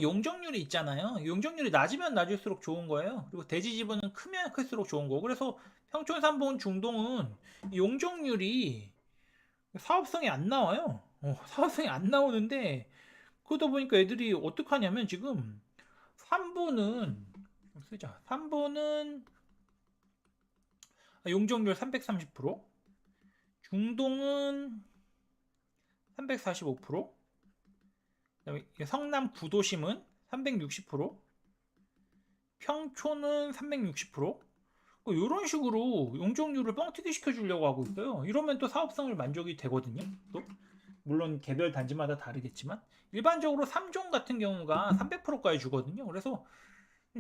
용적률이 있잖아요. 용적률이 낮으면 낮을수록 좋은 거예요. 그리고 대지 지분은 크면 클수록 좋은 거고. 그래서 평촌 3본 중동은 용적률이 사업성이 안 나와요. 사업성이 안 나오는데 그러다 보니까 애들이 어떡하냐면 지금 3본은 쓰자. 3본은 용적률 330%, 중동은 345%, 그다음에 성남 구도심은 360%, 평촌은 360%. 이런 식으로 용적률을 뻥튀기 시켜주려고 하고 있어요. 이러면 또 사업성을 만족이 되거든요. 또 물론 개별 단지마다 다르겠지만 일반적으로 3종 같은 경우가 300%까지 주거든요. 그래서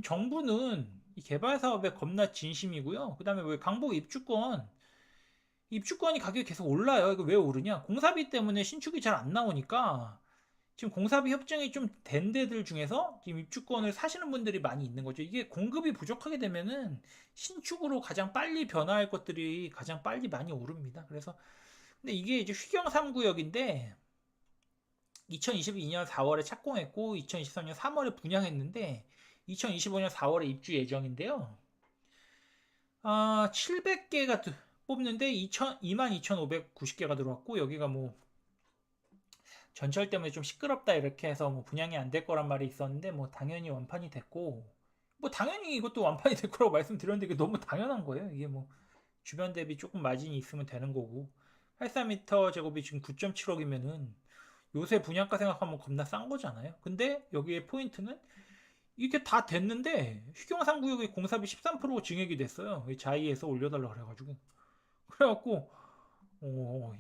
정부는 이 개발 사업에 겁나 진심이고요. 그 다음에 왜 강북 입주권이 가격이 계속 올라요. 이거 왜 오르냐? 공사비 때문에 신축이 잘 안 나오니까 지금 공사비 협정이 좀 된 데들 중에서 지금 입주권을 사시는 분들이 많이 있는 거죠. 이게 공급이 부족하게 되면은 신축으로 가장 빨리 변화할 것들이 가장 빨리 많이 오릅니다. 그래서 근데 이게 이제 휘경 3구역인데 2022년 4월에 착공했고 2023년 3월에 분양했는데 2025년 4월에 입주 예정인데요. 700개가 뽑는데 22,590개가 들어왔고 여기가 뭐 전철 때문에 좀 시끄럽다 이렇게 해서 뭐 분양이 안 될 거란 말이 있었는데 뭐 당연히 완판이 됐고 뭐 당연히 이것도 완판이 될 거라고 말씀드렸는데 이게 너무 당연한 거예요. 이게 뭐 주변 대비 조금 마진이 있으면 되는 거고 84m 제곱이 지금 9.7억이면은 요새 분양가 생각하면 겁나 싼 거잖아요. 근데 여기에 포인트는 이게 다 됐는데 휴경상 구역의 공사비 13% 증액이 됐어요. 자이에서 올려달라 그래가지고 그래갖고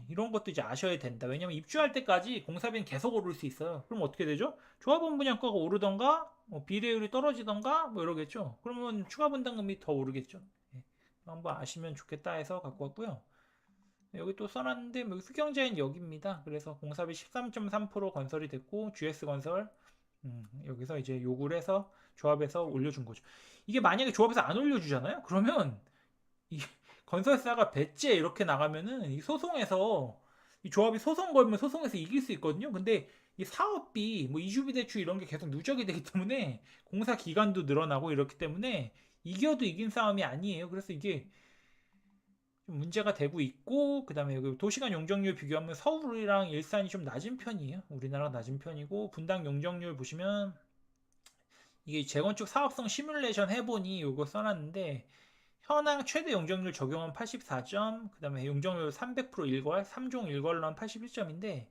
이런 것도 이제 아셔야 된다. 왜냐면 입주할 때까지 공사비는 계속 오를 수 있어요. 그럼 어떻게 되죠? 조합원 분양가가 오르던가 비례율이 떨어지던가 뭐 이러겠죠. 그러면 추가 분담금이 더 오르겠죠. 예. 한번 아시면 좋겠다 해서 갖고 왔고요. 여기 또 써놨는데 뭐 수경자인 여기입니다. 그래서 공사비 13.3% 건설이 됐고 GS건설 여기서 이제 요구를 해서 조합에서 올려준 거죠. 이게 만약에 조합에서 안 올려주잖아요? 그러면 이 건설사가 배째 이렇게 나가면은 이 소송에서 이 조합이 소송 걸면 소송에서 이길 수 있거든요. 근데 이 사업비, 뭐 이주비 대출 이런 게 계속 누적이 되기 때문에 공사 기간도 늘어나고 이렇기 때문에 이겨도 이긴 싸움이 아니에요. 그래서 이게 좀 문제가 되고 있고 그다음에 여기 도시간 용적률 비교하면 서울이랑 일산이 좀 낮은 편이에요. 우리나라 낮은 편이고 분당 용적률 보시면 이게 재건축 사업성 시뮬레이션 해보니 요거 써놨는데 현황 최대 용적률 적용은 84점, 그 다음에 용적률 300% 일괄, 3종 일괄로 한 81점인데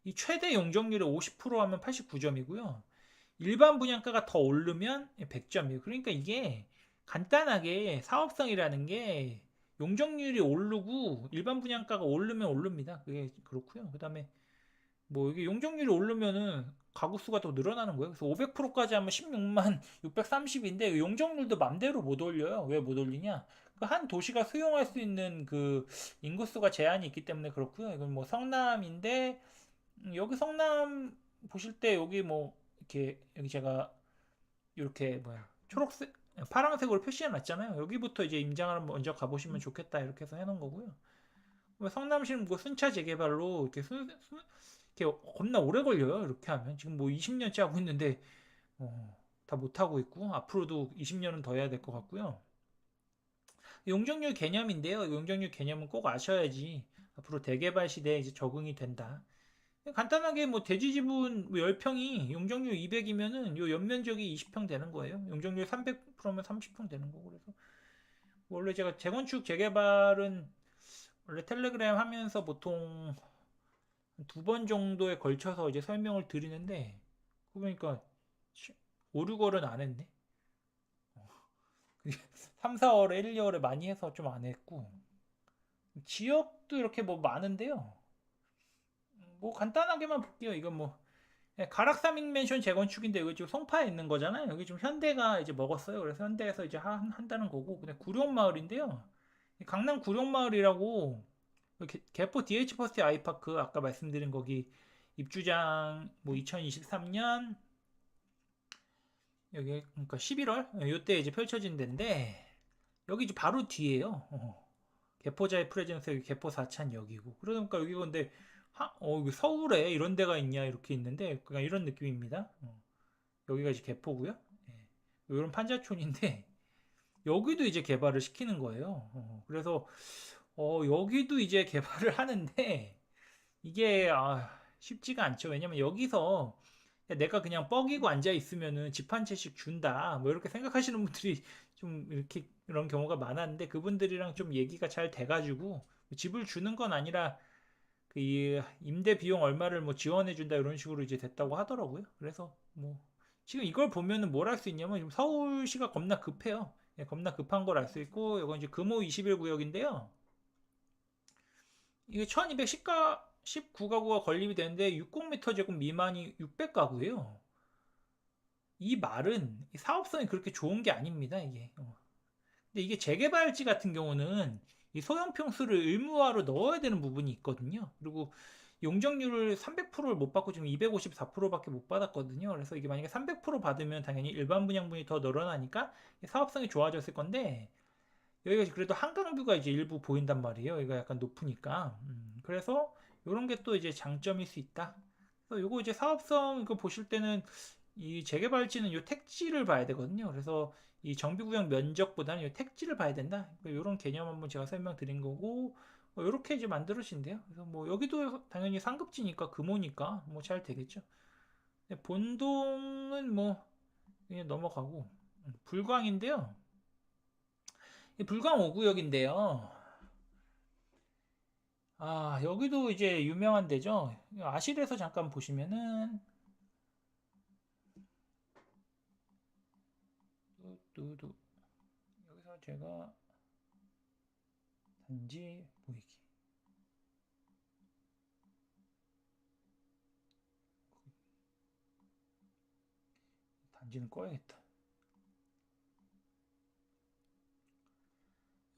이 최대 용적률이 50% 하면 89점이고요. 일반 분양가가 더 오르면 100점이에요. 그러니까 이게 간단하게 사업성이라는 게 용적률이 오르고 일반 분양가가 오르면 오릅니다. 그게 그렇고요. 그 다음에 뭐 이게 용적률이 오르면은 가구 수가 더 늘어나는 거예요. 그래서 500%까지 하면 16만 630인데 용적률도 맘대로 못 올려요. 왜 못 올리냐? 그 한 도시가 수용할 수 있는 그 인구수가 제한이 있기 때문에 그렇고요. 이건 뭐 성남인데 여기 성남 보실 때 여기 뭐 이렇게 여기 제가 이렇게 뭐야 초록색 파란색으로 표시해 놨잖아요. 여기부터 이제 임장을 먼저 가보시면 좋겠다 이렇게 해서 해놓은 거고요. 뭐 성남시는 뭐 순차 재개발로 이렇게 이렇게 겁나 오래 걸려요. 이렇게 하면 지금 뭐 20년째 하고 있는데 다 못하고 있고 앞으로도 20년은 더 해야 될 것 같고요. 용적률 개념인데요. 용적률 개념은 꼭 아셔야지 앞으로 대개발 시대에 이제 적응이 된다. 간단하게 뭐 대지 지분 10평이 용적률 200이면은 요 연면적이 20평 되는 거예요. 용적률 300%면 30평 되는 거고 그래서 원래 제가 재건축 재개발은 원래 텔레그램 하면서 보통 2번 정도에 걸쳐서 이제 설명을 드리는데 그러니까 5, 6월은 안 했네. 3, 4월에 1, 2월에 많이 해서 좀 안 했고 지역도 이렇게 뭐 많은데요. 뭐 간단하게만 볼게요. 이건 뭐 가락사민 맨션 재건축인데 여기 지금 송파에 있는 거잖아요. 여기 지금 현대가 이제 먹었어요. 그래서 현대에서 이제 한다는 거고 그냥 구룡마을인데요. 강남 구룡마을이라고 개포 DH 퍼스트 아이파크 아까 말씀드린 거기 입주장 뭐 2023년 여기 그러니까 11월 요때 이제 펼쳐진 데인데 여기 이제 바로 뒤에요. 개포자의 프레젠스 여기 개포 4찬 여기고 그러니까 여기 근데 여기 서울에 이런 데가 있냐 이렇게 있는데 그냥 이런 느낌입니다. 여기가 이제 개포고요. 예. 이런 판자촌인데 여기도 이제 개발을 시키는 거예요. 그래서 여기도 이제 개발을 하는데 이게 쉽지가 않죠. 왜냐면 여기서 내가 그냥 뻐기고 앉아 있으면은 집 한 채씩 준다. 뭐 이렇게 생각하시는 분들이 좀 이렇게 이런 경우가 많았는데 그분들이랑 좀 얘기가 잘 돼가지고 집을 주는 건 아니라 그 임대 비용 얼마를 뭐 지원해 준다 이런 식으로 이제 됐다고 하더라고요. 그래서 뭐 지금 이걸 보면은 뭘 할 수 있냐면 지금 서울시가 겁나 급해요. 예, 겁나 급한 걸 알 수 있고 이건 이제 금호 21구역인데요. 이게 1219가구가 건립이 되는데 60m 제곱 미만이 600가구예요. 이 말은 사업성이 그렇게 좋은 게 아닙니다, 이게. 근데 이게 재개발지 같은 경우는 이 소형 평수를 의무화로 넣어야 되는 부분이 있거든요. 그리고 용적률을 300%를 못 받고 지금 254%밖에 못 받았거든요. 그래서 이게 만약에 300% 받으면 당연히 일반 분양분이 더 늘어나니까 사업성이 좋아졌을 건데 여기가 그래도 한강뷰가 이제 일부 보인단 말이에요. 여기가 약간 높으니까. 그래서 이런 게 또 이제 장점일 수 있다. 그래서 요거 이제 사업성 이거 보실 때는 이 재개발지는 요 택지를 봐야 되거든요. 그래서 이 정비구역 면적보다는 요 택지를 봐야 된다. 이런 개념 한번 제가 설명드린 거고 이렇게 이제 만들어진대요. 그래서 뭐 여기도 당연히 상급지니까 금호니까 뭐 잘 되겠죠. 본동은 뭐 그냥 넘어가고 불광인데요. 불광 5구역인데요. 여기도 이제 유명한 데죠. 아실에서 잠깐 보시면은 뚜뚜뚜 여기서 제가 단지 보이기 단지는 꺼야겠다.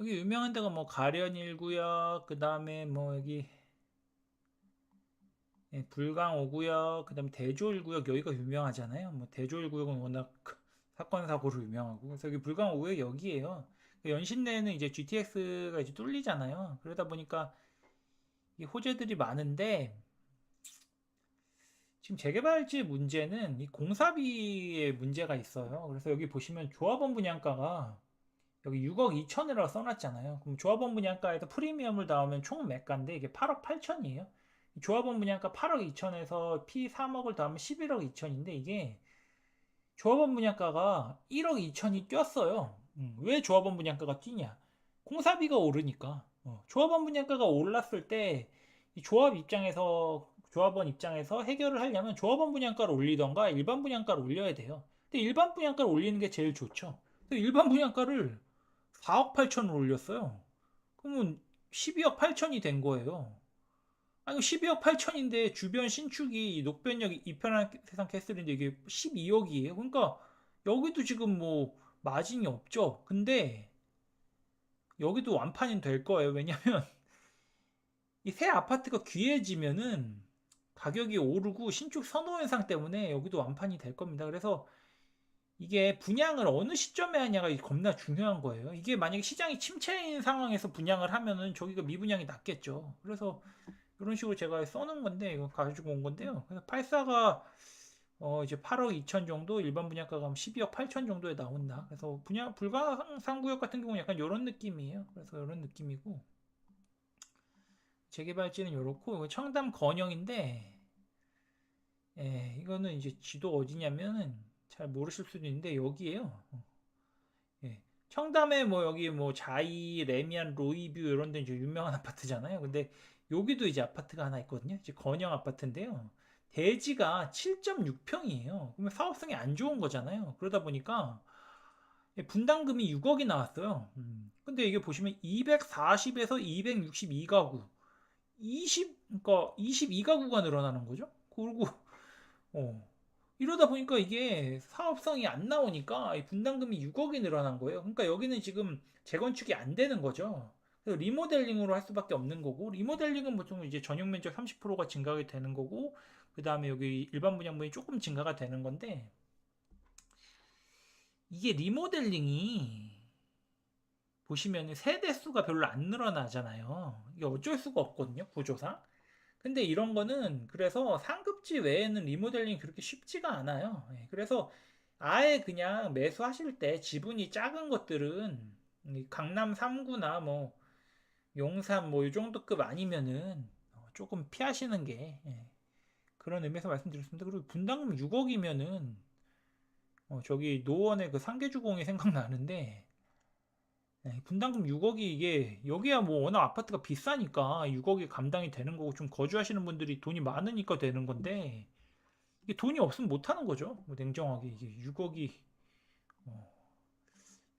여기 유명한 데가 뭐 가련 1구역 그 다음에 뭐 여기 불강 5구역 그 다음에 대조 1구역 여기가 유명하잖아요. 뭐 대조 1구역은 워낙 사건 사고로 유명하고 그래서 여기 불강 5구역 여기에요. 연신내에는 이제 GTX가 이제 뚫리잖아요. 그러다 보니까 이 호재들이 많은데 지금 재개발지 문제는 이 공사비에 문제가 있어요. 그래서 여기 보시면 조합원 분양가가 여기 6억 2천이라고 써놨잖아요. 그럼 조합원 분양가에서 프리미엄을 더하면 총 매가인데 이게 8억 8천이에요. 조합원 분양가 8억 2천에서 P 3억을 더하면 11억 2천인데 이게 조합원 분양가가 1억 2천이 뛰었어요. 왜 조합원 분양가가 뛰냐? 공사비가 오르니까. 조합원 분양가가 올랐을 때 조합원 입장에서 해결을 하려면 조합원 분양가를 올리던가 일반 분양가를 올려야 돼요. 근데 일반 분양가를 올리는 게 제일 좋죠. 일반 분양가를 4억 8천을 올렸어요. 그러면 12억 8천이 된 거예요. 아니 12억 8천인데 주변 신축이 녹변역 이편한 세상 캐슬인데 이게 12억이에요. 그러니까 여기도 지금 뭐 마진이 없죠. 근데 여기도 완판이 될 거예요. 왜냐면 이 새 아파트가 귀해지면은 가격이 오르고 신축 선호 현상 때문에 여기도 완판이 될 겁니다. 그래서 이게 분양을 어느 시점에 하냐가 겁나 중요한 거예요. 이게 만약에 시장이 침체인 상황에서 분양을 하면은 저기가 미분양이 낮겠죠. 그래서 이런 식으로 제가 써놓은 건데 이거 가지고 온 건데요. 그래서 84가 이제 8억 2천 정도 일반 분양가가 12억 8천 정도에 나온다. 그래서 분양 불가상구역 같은 경우는 약간 이런 느낌이에요. 그래서 이런 느낌이고 재개발지는 이렇고 청담 건영인데 이거는 이제 지도 어디냐면은 잘 모르실 수도 있는데 여기에요. 예. 청담에 뭐 여기 뭐 자이, 레미안, 로이뷰 이런 데 이제 유명한 아파트잖아요. 근데 여기도 이제 아파트가 하나 있거든요. 이제 건영 아파트인데요. 대지가 7.6평이에요. 그러면 사업성이 안 좋은 거잖아요. 그러다 보니까 분담금이 6억이 나왔어요. 근데 이게 보시면 240에서 262가구, 그러니까 22가구가 늘어나는 거죠. 그리고 어, 이러다 보니까 이게 사업성이 안 나오니까 분담금이 6억이 늘어난 거예요. 그러니까 여기는 지금 재건축이 안 되는 거죠. 그래서 리모델링으로 할 수밖에 없는 거고, 리모델링은 보통 이제 전용 면적 30%가 증가가 되는 거고, 그 다음에 여기 일반 분양분이 조금 증가가 되는 건데, 이게 리모델링이 보시면 세대 수가 별로 안 늘어나잖아요. 이게 어쩔 수가 없거든요, 구조상. 근데 이런 거는 그래서 상급지 외에는 리모델링이 그렇게 쉽지가 않아요. 예, 그래서 아예 그냥 매수하실 때 지분이 작은 것들은 강남 3구나 뭐 용산 뭐 이 정도급 아니면은 조금 피하시는 게 그런 의미에서 말씀드렸습니다. 그리고 분담금 6억이면은 저기 노원의 그 상계주공이 생각나는데 분담금 6억이 이게 여기야 뭐 워낙 아파트가 비싸니까 6억이 감당이 되는 거고 좀 거주하시는 분들이 돈이 많으니까 되는 건데 이게 돈이 없으면 못 하는 거죠. 뭐 냉정하게 이게 6억이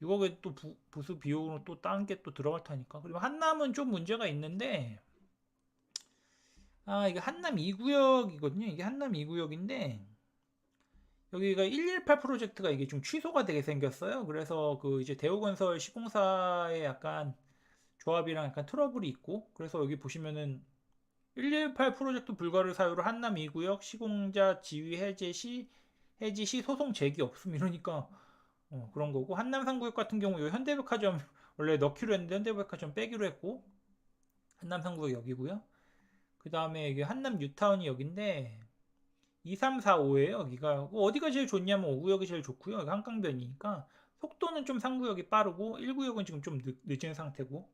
6억에 또 부수 비용으로 또 딴 게 또 들어갈 테니까. 그리고 한남은 좀 문제가 있는데 이게 한남 2구역이거든요. 이게 한남 2구역인데 여기가 118 프로젝트가 이게 좀 취소가 되게 생겼어요. 그래서 그 이제 대우건설 시공사에 약간 조합이랑 약간 트러블이 있고 그래서 여기 보시면은 118 프로젝트 불가를 사유로 한남 2구역 시공자 지위 해지 시 소송 제기 없음 이러니까 그런 거고 한남 3구역 같은 경우 요 현대백화점 원래 넣기로 했는데 현대백화점 빼기로 했고 한남 3구역 여기고요. 그 다음에 이게 한남 뉴타운이 여긴데 2345예요. 여기가 어디가 제일 좋냐면 5구역이 제일 좋고요. 한강변이니까 속도는 좀 3구역이 빠르고 1구역은 지금 좀 늦은 상태고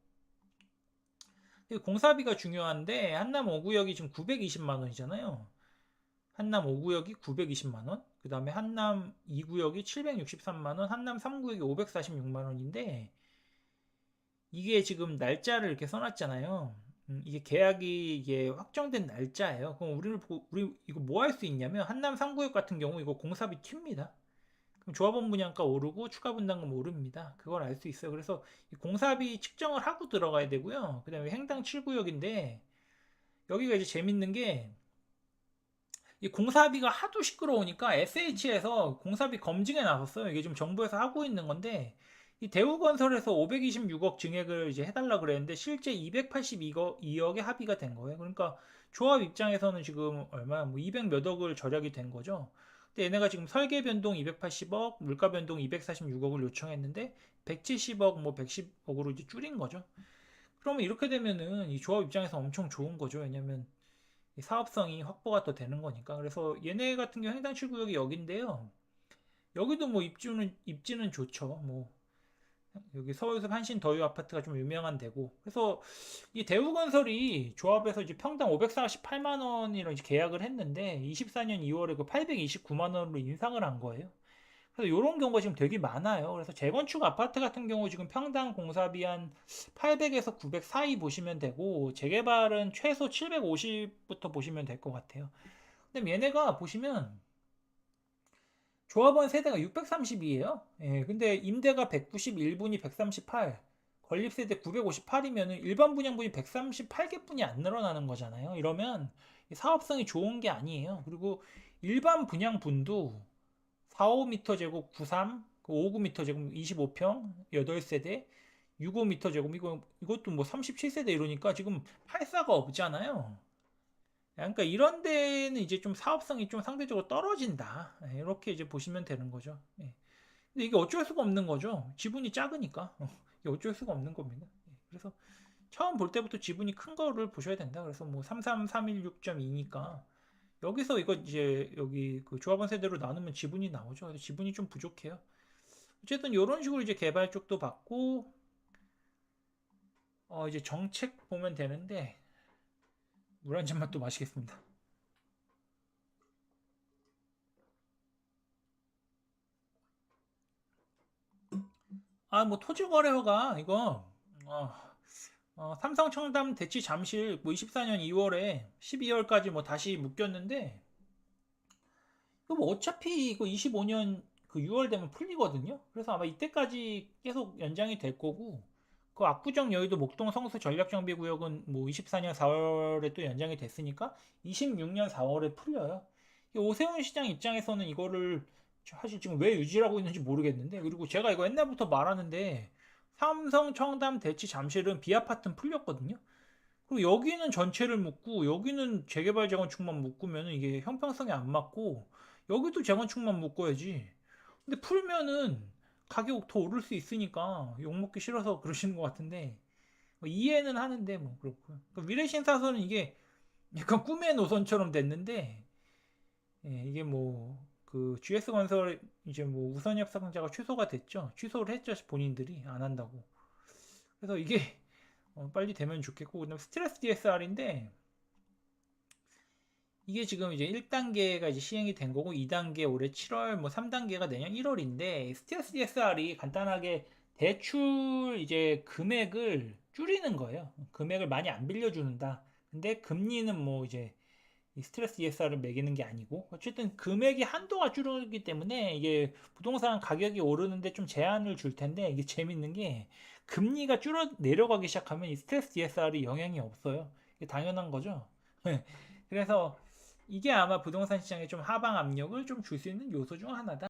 공사비가 중요한데 한남 5구역이 지금 920만 원이잖아요. 한남 5구역이 920만 원, 그 다음에 한남 2구역이 763만 원, 한남 3구역이 546만 원인데 이게 지금 날짜를 이렇게 써놨잖아요. 이게 계약이 이게 확정된 날짜예요. 그럼 우리 이거 뭐 할 수 있냐면 한남 3구역 같은 경우 이거 공사비 튑니다. 그럼 조합원 분양가 오르고 추가 분담금 오릅니다. 그걸 알 수 있어요. 그래서 공사비 측정을 하고 들어가야 되고요. 그 다음에 행당 7구역인데 여기가 이제 재밌는 게 이 공사비가 하도 시끄러우니까 SH에서 공사비 검증에 나섰어요. 이게 지금 정부에서 하고 있는 건데 이 대우건설에서 526억 증액을 이제 해달라 그랬는데 실제 282억에 합의가 된 거예요. 그러니까 조합 입장에서는 지금 얼마 뭐 200 몇 억을 절약이 된 거죠. 근데 얘네가 지금 설계 변동 280억, 물가 변동 246억을 요청했는데 170억 뭐 110억으로 이제 줄인 거죠. 그러면 이렇게 되면은 이 조합 입장에서 엄청 좋은 거죠. 왜냐면 사업성이 확보가 더 되는 거니까. 그래서 얘네 같은 경우 횡단 7구역이 여기인데요. 여기도 뭐 입지는 좋죠. 뭐 여기 서울숲 한신 더유 아파트가 좀 유명한 데고. 그래서 이 대우건설이 조합에서 이제 평당 548만 원이랑 이제 계약을 했는데 24년 2월에 그 829만 원으로 인상을 한 거예요. 그래서 이런 경우가 지금 되게 많아요. 그래서 재건축 아파트 같은 경우 지금 평당 공사비 한 800에서 900 사이 보시면 되고 재개발은 최소 750부터 보시면 될 것 같아요. 근데 얘네가 보시면 조합원 세대가 630이에요. 예, 근데 임대가 191분이 138, 건립세대 958이면 일반 분양분이 138개뿐이 안 늘어나는 거잖아요. 이러면 사업성이 좋은 게 아니에요. 그리고 일반 분양분도 45m 제곱 93, 59m 제곱 25평 8세대, 65m 제곱 이것도 뭐 37세대 이러니까 지금 84가 없잖아요. 그러니까 이런 데는 이제 좀 사업성이 좀 상대적으로 떨어진다. 이렇게 이제 보시면 되는 거죠. 근데 이게 어쩔 수가 없는 거죠. 지분이 작으니까. 이게 어쩔 수가 없는 겁니다. 그래서 처음 볼 때부터 지분이 큰 거를 보셔야 된다. 그래서 뭐 33316.2니까 여기서 이거 이제 여기 그 조합원 세대로 나누면 지분이 나오죠. 그래서 지분이 좀 부족해요. 어쨌든 이런 식으로 이제 개발 쪽도 받고 이제 정책 보면 되는데 물 한 잔만 또 마시겠습니다. 뭐 토지거래허가 이거 삼성 청담 대치 잠실 뭐 24년 2월에 12월까지 뭐 다시 묶였는데 이거 뭐 어차피 이거 25년 그 6월 되면 풀리거든요. 그래서 아마 이때까지 계속 연장이 될 거고 그 압구정 여의도 목동 성수 전략정비구역은 뭐 24년 4월에 또 연장이 됐으니까 26년 4월에 풀려요. 오세훈 시장 입장에서는 이거를 사실 지금 왜 유지하고 있는지 모르겠는데 그리고 제가 이거 옛날부터 말하는데 삼성 청담 대치 잠실은 비아파트는 풀렸거든요. 그리고 여기는 전체를 묶고 여기는 재개발 재건축만 묶으면 이게 형평성이 안 맞고 여기도 재건축만 묶어야지. 근데 풀면은 가격 더 오를 수 있으니까 욕먹기 싫어서 그러시는 것 같은데 뭐 이해는 하는데 뭐 그렇고 미래신사서는 이게 약간 꿈의 노선처럼 됐는데, 예, 이게 뭐 그 GS건설 이제 뭐 우선 협상자가 취소가 됐죠. 취소를 했죠. 본인들이 안 한다고. 그래서 이게 빨리 되면 좋겠고, 그다음 스트레스 DSR인데 이게 지금 이제 1단계가 이제 시행이 된 거고 2단계 올해 7월, 뭐 3단계가 내년 1월인데 스트레스 DSR이 간단하게 대출 이제 금액을 줄이는 거예요. 금액을 많이 안 빌려주는다. 근데 금리는 뭐 이제 이 스트레스 DSR을 매기는 게 아니고 어쨌든 금액이 한도가 줄어들기 때문에 이게 부동산 가격이 오르는데 좀 제한을 줄 텐데 이게 재밌는 게 금리가 줄어 내려가기 시작하면 이 스트레스 DSR이 영향이 없어요. 이게 당연한 거죠. 그래서 이게 아마 부동산 시장에 좀 하방 압력을 좀 줄 수 있는 요소 중 하나다.